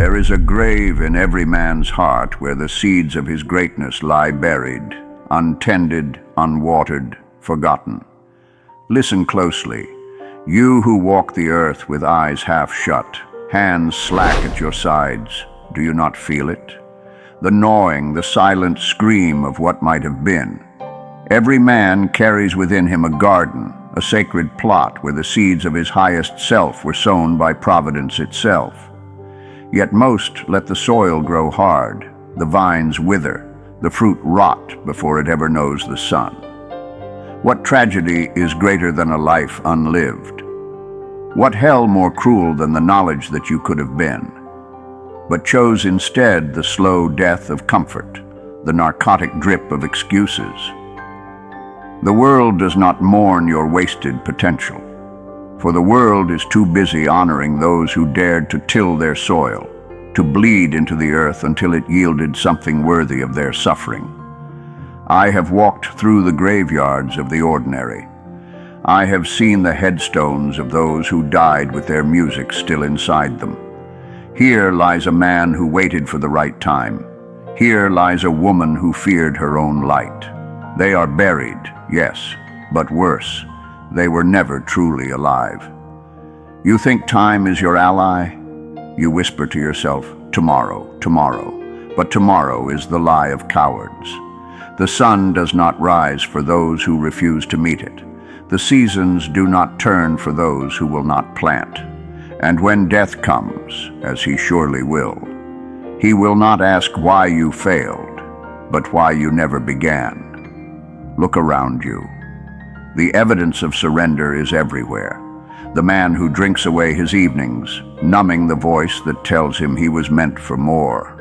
There is a grave in every man's heart where the seeds of his greatness lie buried, untended, unwatered, forgotten. Listen closely. You who walk the earth with eyes half shut, hands slack at your sides, do you not feel it? The gnawing, the silent scream of what might have been. Every man carries within him a garden, a sacred plot where the seeds of his highest self were sown by Providence itself. Yet most let the soil grow hard, the vines wither, the fruit rot before it ever knows the sun. What tragedy is greater than a life unlived? What hell more cruel than the knowledge that you could have been, but chose instead the slow death of comfort, the narcotic drip of excuses? The world does not mourn your wasted potential, for the world is too busy honoring those who dared to till their soil, to bleed into the earth until it yielded something worthy of their suffering. I have walked through the graveyards of the ordinary. I have seen the headstones of those who died with their music still inside them. Here lies a man who waited for the right time. Here lies a woman who feared her own light. They are buried, yes, but worse, they were never truly alive. You think time is your ally? You whisper to yourself, tomorrow, tomorrow. But tomorrow is the lie of cowards. The sun does not rise for those who refuse to meet it. The seasons do not turn for those who will not plant. And when death comes, as he surely he will not ask why you failed, but why you never began. Look around you. The evidence of surrender is everywhere. The man who drinks away his evenings, numbing the voice that tells him he was meant for more.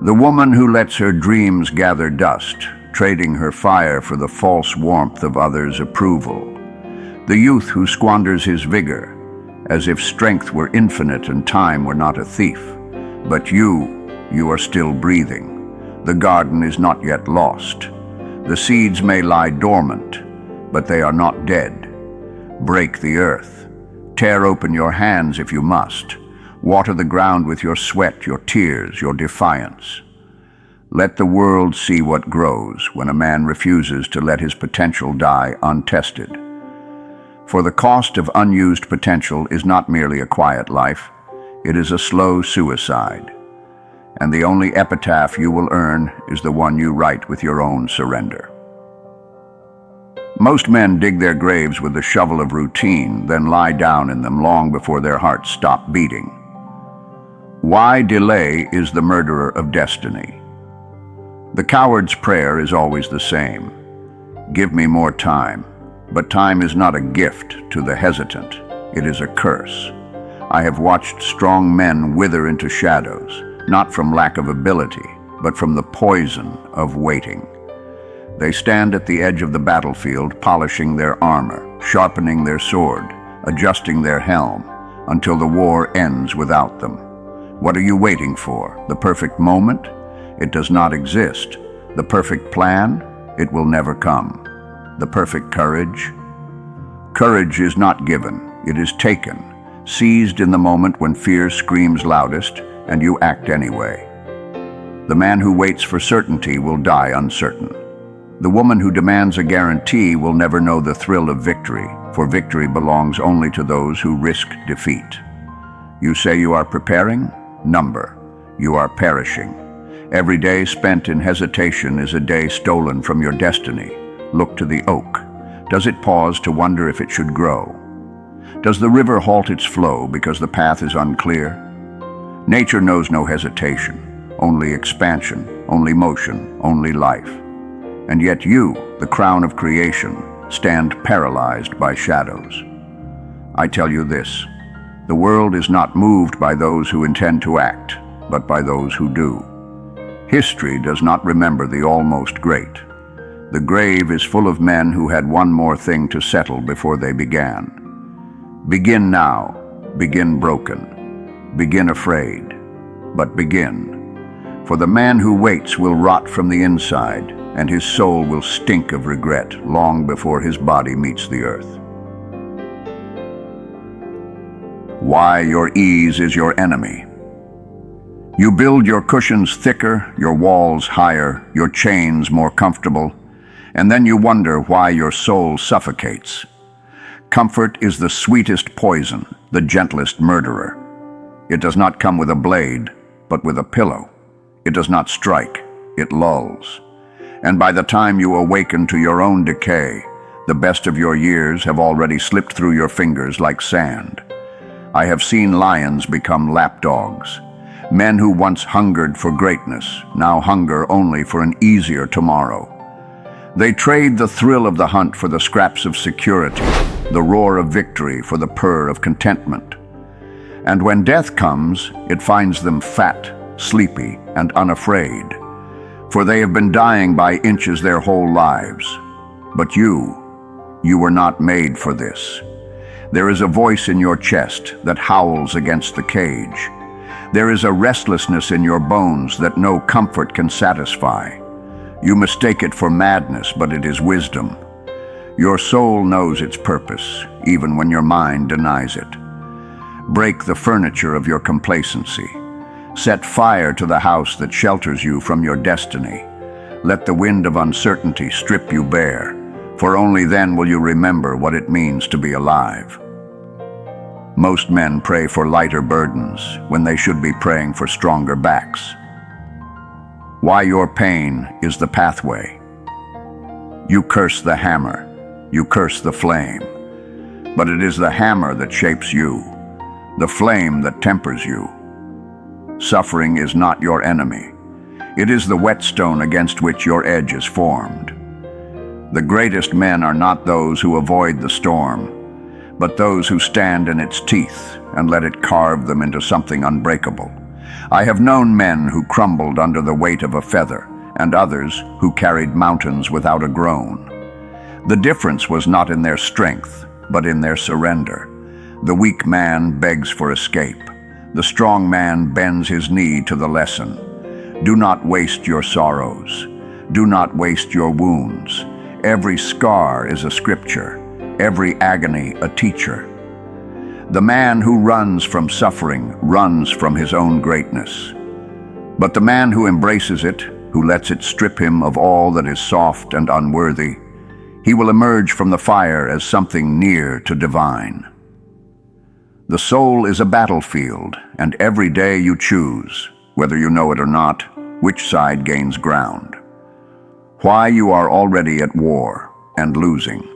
The woman who lets her dreams gather dust, trading her fire for the false warmth of others' approval. The youth who squanders his vigor, as if strength were infinite and time were not a thief. But you are still breathing. The garden is not yet lost. The seeds may lie dormant, but they are not dead. Break the earth. Tear open your hands if you must. Water the ground with your sweat, your tears, your defiance. Let the world see what grows when a man refuses to let his potential die untested. For the cost of unused potential is not merely a quiet life, it is a slow suicide. And the only epitaph you will earn is the one you write with your own surrender. Most men dig their graves with the shovel of routine, then lie down in them long before their hearts stop beating. Why delay is the murderer of destiny? The coward's prayer is always the same. Give me more time. But time is not a gift to the hesitant. It is a curse. I have watched strong men wither into shadows, not from lack of ability, but from the poison of waiting. They stand at the edge of the battlefield, polishing their armor, sharpening their sword, adjusting their helm, until the war ends without them. What are you waiting for? The perfect moment? It does not exist. The perfect plan? It will never come. The perfect courage? Courage is not given, it is taken, seized in the moment when fear screams loudest, and you act anyway. The man who waits for certainty will die uncertain. The woman who demands a guarantee will never know the thrill of victory, for victory belongs only to those who risk defeat. You say you are preparing? Number. You are perishing. Every day spent in hesitation is a day stolen from your destiny. Look to the oak. Does it pause to wonder if it should grow? Does the river halt its flow because the path is unclear? Nature knows no hesitation, only expansion, only motion, only life. And yet you, the crown of creation, stand paralyzed by shadows. I tell you this, the world is not moved by those who intend to act, but by those who do. History does not remember the almost great. The grave is full of men who had one more thing to settle before they began. Begin now, begin broken, begin afraid, but begin. For the man who waits will rot from the inside, and his soul will stink of regret long before his body meets the earth. Why your ease is your enemy. You build your cushions thicker, your walls higher, your chains more comfortable, and then you wonder why your soul suffocates. Comfort is the sweetest poison, the gentlest murderer. It does not come with a blade, but with a pillow. It does not strike, it lulls. And by the time you awaken to your own decay, the best of your years have already slipped through your fingers like sand. I have seen lions become lapdogs. Men who once hungered for greatness now hunger only for an easier tomorrow. They trade the thrill of the hunt for the scraps of security, the roar of victory for the purr of contentment. And when death comes, it finds them fat, sleepy, and unafraid, for they have been dying by inches their whole lives. But you were not made for this. There is a voice in your chest that howls against the cage. There is a restlessness in your bones that no comfort can satisfy. You mistake it for madness, but it is wisdom. Your soul knows its purpose, even when your mind denies it. Break the furniture of your complacency. Set fire to the house that shelters you from your destiny. Let the wind of uncertainty strip you bare, for only then will you remember what it means to be alive. Most men pray for lighter burdens when they should be praying for stronger backs. Why your pain is the pathway. You curse the hammer, you curse the flame, but it is the hammer that shapes you, the flame that tempers you. Suffering is not your enemy. It is the whetstone against which your edge is formed. The greatest men are not those who avoid the storm, but those who stand in its teeth and let it carve them into something unbreakable. I have known men who crumbled under the weight of a feather, and others who carried mountains without a groan. The difference was not in their strength, but in their surrender. The weak man begs for escape. The strong man bends his knee to the lesson. Do not waste your sorrows. Do not waste your wounds. Every scar is a scripture, every agony a teacher. The man who runs from suffering runs from his own greatness. But the man who embraces it, who lets it strip him of all that is soft and unworthy, he will emerge from the fire as something near to divine. The soul is a battlefield, and every day you choose, whether you know it or not, which side gains ground. Why you are already at war and losing.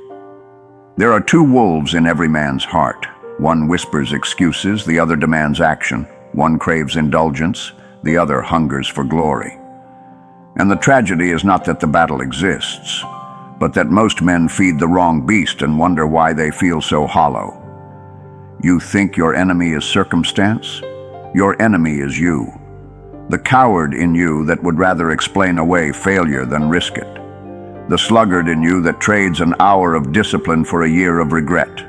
There are two wolves in every man's heart. One whispers excuses, the other demands action. One craves indulgence, the other hungers for glory. And the tragedy is not that the battle exists, but that most men feed the wrong beast and wonder why they feel so hollow. You think your enemy is circumstance? Your enemy is you. The coward in you that would rather explain away failure than risk it. The sluggard in you that trades an hour of discipline for a year of regret.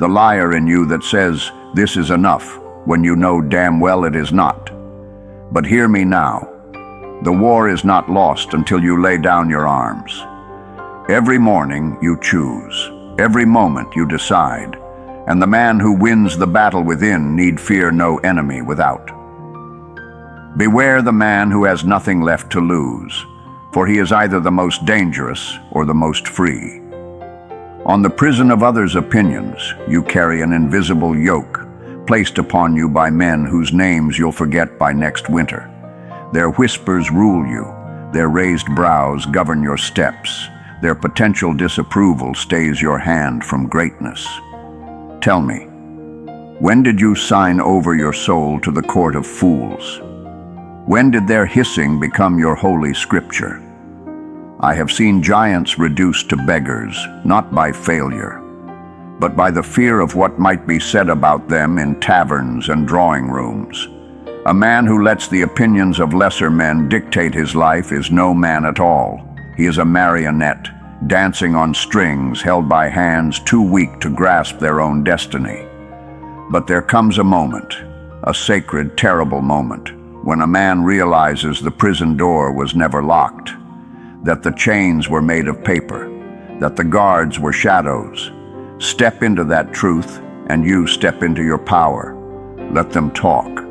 The liar in you that says, "This is enough," when you know damn well it is not. But hear me now. The war is not lost until you lay down your arms. Every morning you choose. Every moment you decide. And the man who wins the battle within need fear no enemy without. Beware the man who has nothing left to lose, for he is either the most dangerous or the most free. On the prison of others' opinions, you carry an invisible yoke, placed upon you by men whose names you'll forget by next winter. Their whispers rule you, their raised brows govern your steps, their potential disapproval stays your hand from greatness. Tell me, when did you sign over your soul to the court of fools? When did their hissing become your holy scripture? I have seen giants reduced to beggars, not by failure, but by the fear of what might be said about them in taverns and drawing rooms. A man who lets the opinions of lesser men dictate his life is no man at all. He is a marionette, dancing on strings held by hands too weak to grasp their own destiny. But there comes a moment, a sacred, terrible moment, when a man realizes the prison door was never locked, that the chains were made of paper, that the guards were shadows. Step into that truth, and you step into your power. Let them talk,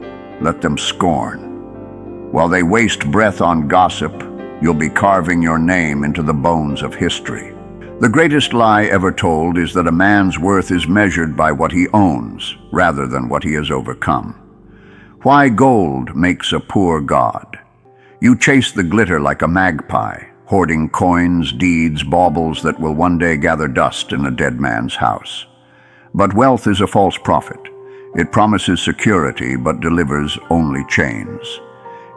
let them scorn. While they waste breath on gossip, you'll be carving your name into the bones of history. The greatest lie ever told is that a man's worth is measured by what he owns, rather than what he has overcome. Why gold makes a poor god? You chase the glitter like a magpie, hoarding coins, deeds, baubles that will one day gather dust in a dead man's house. But wealth is a false prophet. It promises security but delivers only chains.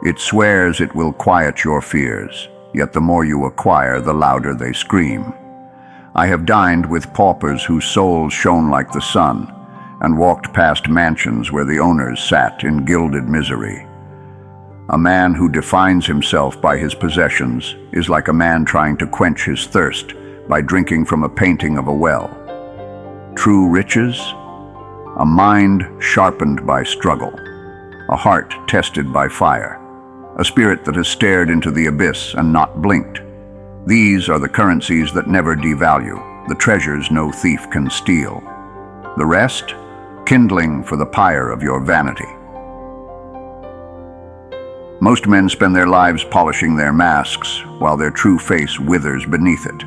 It swears it will quiet your fears, yet the more you acquire, the louder they scream. I have dined with paupers whose souls shone like the sun, and walked past mansions where the owners sat in gilded misery. A man who defines himself by his possessions is like a man trying to quench his thirst by drinking from a painting of a well. True riches? A mind sharpened by struggle, a heart tested by fire, a spirit that has stared into the abyss and not blinked. These are the currencies that never devalue, the treasures no thief can steal. The rest? Kindling for the pyre of your vanity. Most men spend their lives polishing their masks, while their true face withers beneath it.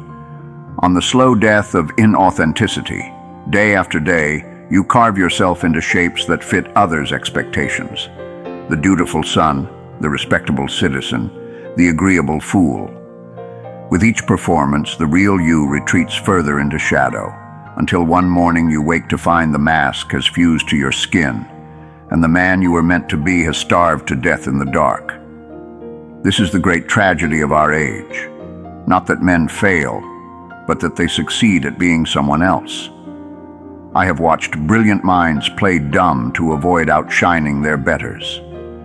On the slow death of inauthenticity, day after day, you carve yourself into shapes that fit others' expectations. The dutiful son, the respectable citizen, the agreeable fool. With each performance, the real you retreats further into shadow, until one morning you wake to find the mask has fused to your skin, and the man you were meant to be has starved to death in the dark. This is the great tragedy of our age. Not that men fail, but that they succeed at being someone else. I have watched brilliant minds play dumb to avoid outshining their betters,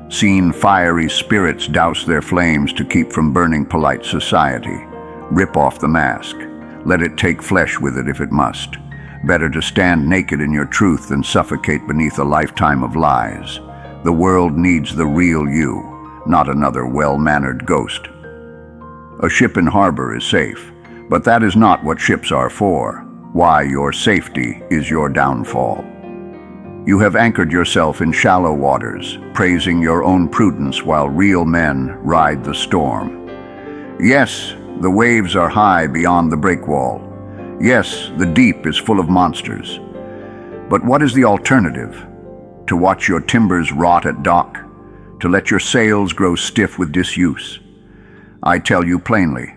seen fiery spirits douse their flames to keep from burning polite society. Rip off the mask. Let it take flesh with it if it must. Better to stand naked in your truth than suffocate beneath a lifetime of lies. The world needs the real you, not another well-mannered ghost. A ship in harbor is safe, but that is not what ships are for. Why your safety is your downfall. You have anchored yourself in shallow waters, praising your own prudence while real men ride the storm. Yes, the waves are high beyond the breakwall. Yes, the deep is full of monsters. But what is the alternative? To watch your timbers rot at dock? To let your sails grow stiff with disuse? I tell you plainly,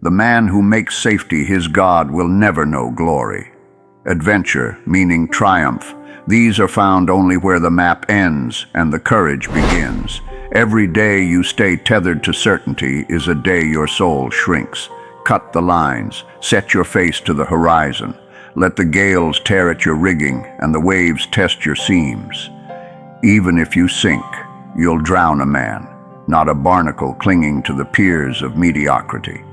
the man who makes safety his god will never know glory. Adventure, meaning triumph, these are found only where the map ends and the courage begins. Every day you stay tethered to certainty is a day your soul shrinks. Cut the lines, set your face to the horizon. Let the gales tear at your rigging and the waves test your seams. Even if you sink, you'll drown a man, not a barnacle clinging to the piers of mediocrity.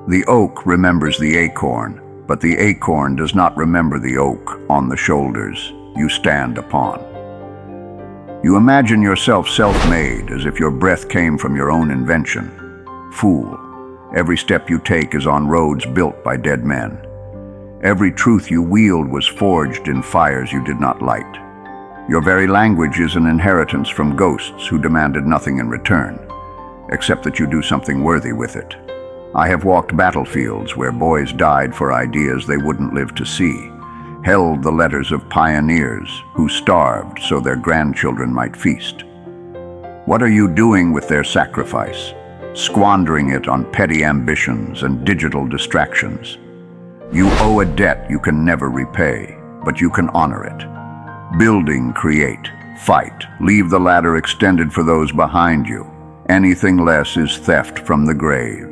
The oak remembers the acorn, but the acorn does not remember the oak on the shoulders you stand upon. You imagine yourself self-made, as if your breath came from your own invention. Fool, every step you take is on roads built by dead men. Every truth you wield was forged in fires you did not light. Your very language is an inheritance from ghosts who demanded nothing in return, except that you do something worthy with it. I have walked battlefields where boys died for ideas they wouldn't live to see, held the letters of pioneers who starved so their grandchildren might feast. What are you doing with their sacrifice? Squandering it on petty ambitions and digital distractions. You owe a debt you can never repay, but you can honor it. Building, create, fight, leave the ladder extended for those behind you. Anything less is theft from the grave.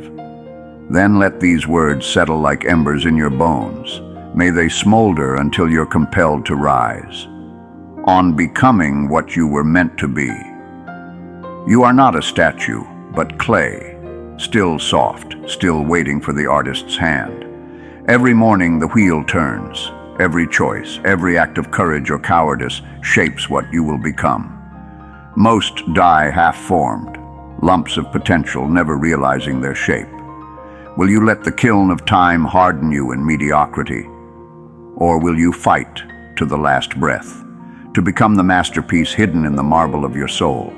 Then let these words settle like embers in your bones. May they smolder until you're compelled to rise. On becoming what you were meant to be. You are not a statue, but clay, still soft, still waiting for the artist's hand. Every morning the wheel turns. Every choice, every act of courage or cowardice shapes what you will become. Most die half-formed, lumps of potential never realizing their shape. Will you let the kiln of time harden you in mediocrity? Or will you fight to the last breath, to become the masterpiece hidden in the marble of your soul?